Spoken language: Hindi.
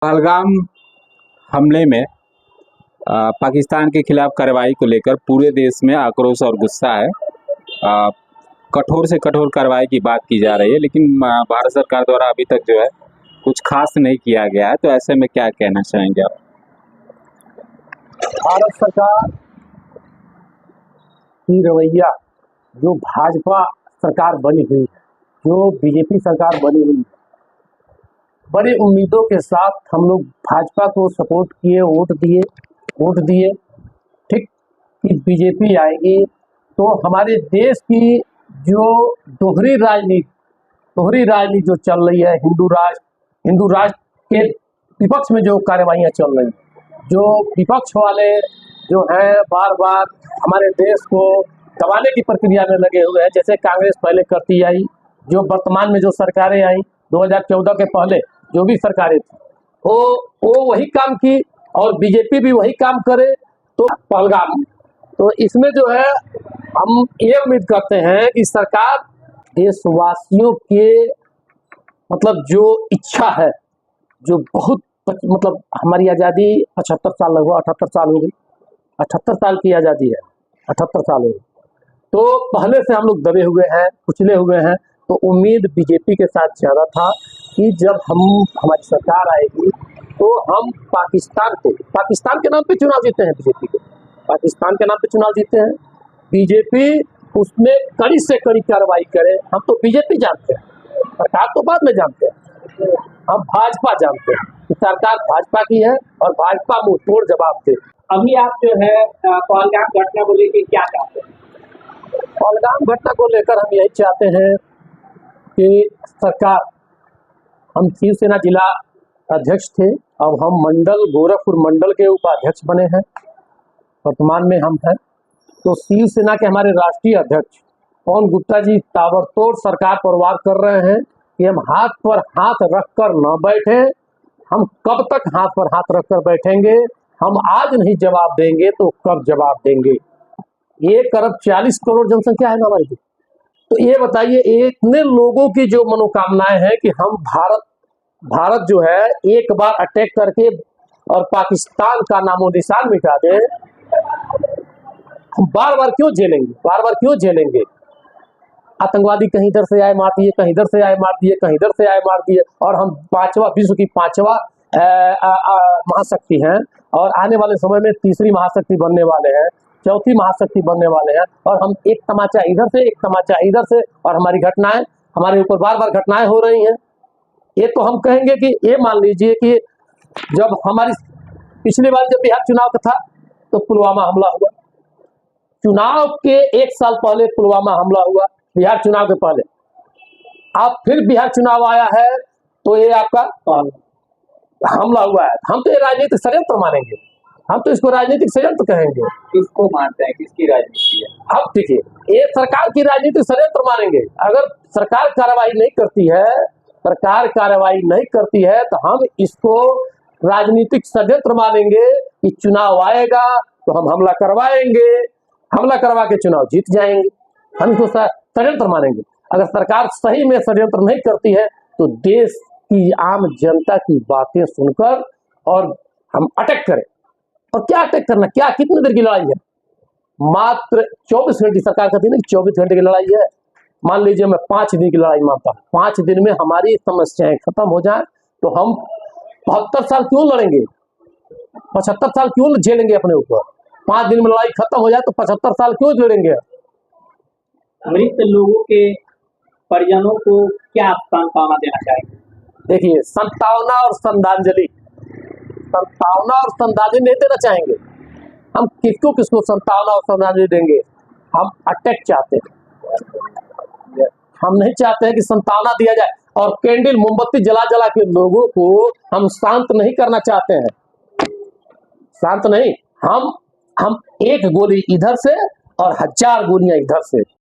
पहलगाम हमले में पाकिस्तान के खिलाफ कार्रवाई को लेकर पूरे देश में आक्रोश और गुस्सा है। कठोर से कठोर कार्रवाई की बात की जा रही है, लेकिन भारत सरकार द्वारा अभी तक जो है कुछ खास नहीं किया गया है। तो ऐसे में क्या कहना चाहेंगे आप? भारत सरकार की रवैया जो भाजपा सरकार बनी हुई है, जो बीजेपी सरकार बनी हुई है, बड़ी उम्मीदों के साथ हम लोग भाजपा को सपोर्ट किए, वोट दिए ठीक कि बीजेपी आएगी तो हमारे देश की जो दोहरी राजनीति जो चल रही है, हिंदू राष्ट्र के विपक्ष में जो कार्रवाइयाँ चल रही हैं, जो विपक्ष वाले जो हैं बार बार हमारे देश को दबाने की प्रक्रिया में लगे हुए हैं। जैसे कांग्रेस पहले करती आई, जो वर्तमान में जो सरकारें आई 2014 के पहले जो भी सरकारें थी वो वही काम की और बीजेपी भी वही काम करे। तो पहलगाम तो इसमें जो है हम ये उम्मीद करते हैं कि सरकार देशवासियों के मतलब जो इच्छा है, जो बहुत मतलब हमारी आज़ादी 75 साल लगभग 78 साल हो गई, 78 साल की आज़ादी है, 78 साल हो गई। तो पहले से हम लोग दबे हुए हैं, कुचले हुए हैं। तो उम्मीद बीजेपी के साथ ज़्यादा था कि जब हमारी सरकार आएगी तो हम पाकिस्तान के नाम पे चुनाव जीते हैं। बीजेपी को पाकिस्तान के नाम पे चुनाव जीते हैं, बीजेपी उसमें कड़ी से कड़ी कार्रवाई करे। हम तो बीजेपी जानते हैं, सरकार तो बाद में जानते हैं, हम भाजपा जानते हैं कि सरकार भाजपा की है और भाजपा मुंह तोड़ जवाब दे। अभी आप जो है पहलगाम घटना को लेकर क्या चाहते हैं? पहलगाम घटना को लेकर हम यही चाहते हैं कि सरकार, हम शिवसेना जिला अध्यक्ष थे, अब हम गोरखपुर मंडल के उपाध्यक्ष बने हैं, वर्तमान में हम हैं। तो शिवसेना के हमारे राष्ट्रीय अध्यक्ष पवन गुप्ता जी ताबड़तोड़ सरकार पर वार कर रहे हैं कि हम हाथ पर हाथ रखकर न बैठे। हम कब तक हाथ पर हाथ रखकर बैठेंगे? हम आज नहीं जवाब देंगे तो कब जवाब देंगे? 1 अरब 40 करोड़ जनसंख्या है ना हमारी। तो ये बताइए, इतने लोगों की जो मनोकामनाएं हैं कि हम भारत जो है एक बार अटैक करके और पाकिस्तान का नामो निशान मिटा दे, हम बार बार क्यों झेलेंगे? आतंकवादी कहीं इधर से आए मार दिए, कहीं इधर से आए मार दिए, कहीं इधर से आए मार दिए, और हम विश्व की पांचवा महाशक्ति हैं और आने वाले समय में तीसरी महाशक्ति बनने वाले हैं, चौथी महाशक्ति बनने वाले हैं। और हम एक तमाचा इधर से, एक तमाचा इधर से, और हमारी घटनाएं, हमारे ऊपर बार बार घटनाएं हो रही हैं। ये तो हम कहेंगे कि ये मान लीजिए कि जब हमारी पिछली बार जब बिहार चुनाव का था तो पुलवामा हमला हुआ, चुनाव के 1 साल पहले पुलवामा हमला हुआ, बिहार चुनाव के पहले। अब फिर बिहार चुनाव आया है तो ये आपका हमला हुआ है। हम तो ये राजनीतिक षड्यंत्र मानेंगे, हम तो इसको राजनीतिक षड्यंत्र कहेंगे। किसको मानते हैं, किसकी राजनीति है? अब देखिए, ये सरकार की राजनीतिक षड्यंत्र मानेंगे। अगर सरकार कार्रवाई नहीं करती है तो हम इसको राजनीतिक षड्यंत्र मानेंगे कि चुनाव आएगा तो हम हमला करवाएंगे, हमला करवा के चुनाव जीत जाएंगे। हम इसको षड्यंत्र मानेंगे। अगर सरकार सही में षड्यंत्र नहीं करती है तो देश की आम जनता की बातें सुनकर और हम अटैक करें। और क्या अटैक करना, क्या कितनी देर की लड़ाई है? मात्र 24 घंटे, सरकार कहती है ना 24 घंटे की लड़ाई है। मान लीजिए मैं 5 दिन की लड़ाई मानता हूँ, 5 दिन में हमारी समस्याएं खत्म हो जाए तो हम 72 साल क्यों लड़ेंगे, 75 साल क्यों झेलेंगे अपने ऊपर? 5 दिन में लड़ाई खत्म हो जाए तो 75 साल क्यों लड़ेंगे? मृत लोगों के परिजनों को क्या सांत्वना देना चाहिए? देखिए, सांत्वना और श्रद्धांजलि नहीं देना चाहेंगे हम। किसको सांत्वना और श्रद्धांजलि देंगे? हम अटैक चाहते हैं, हम नहीं चाहते हैं कि सांत्वना दिया जाए। और कैंडल मोमबत्ती जला के लोगों को हम शांत नहीं करना चाहते हैं, शांत नहीं। हम एक गोली इधर से और 1000 गोलियां इधर से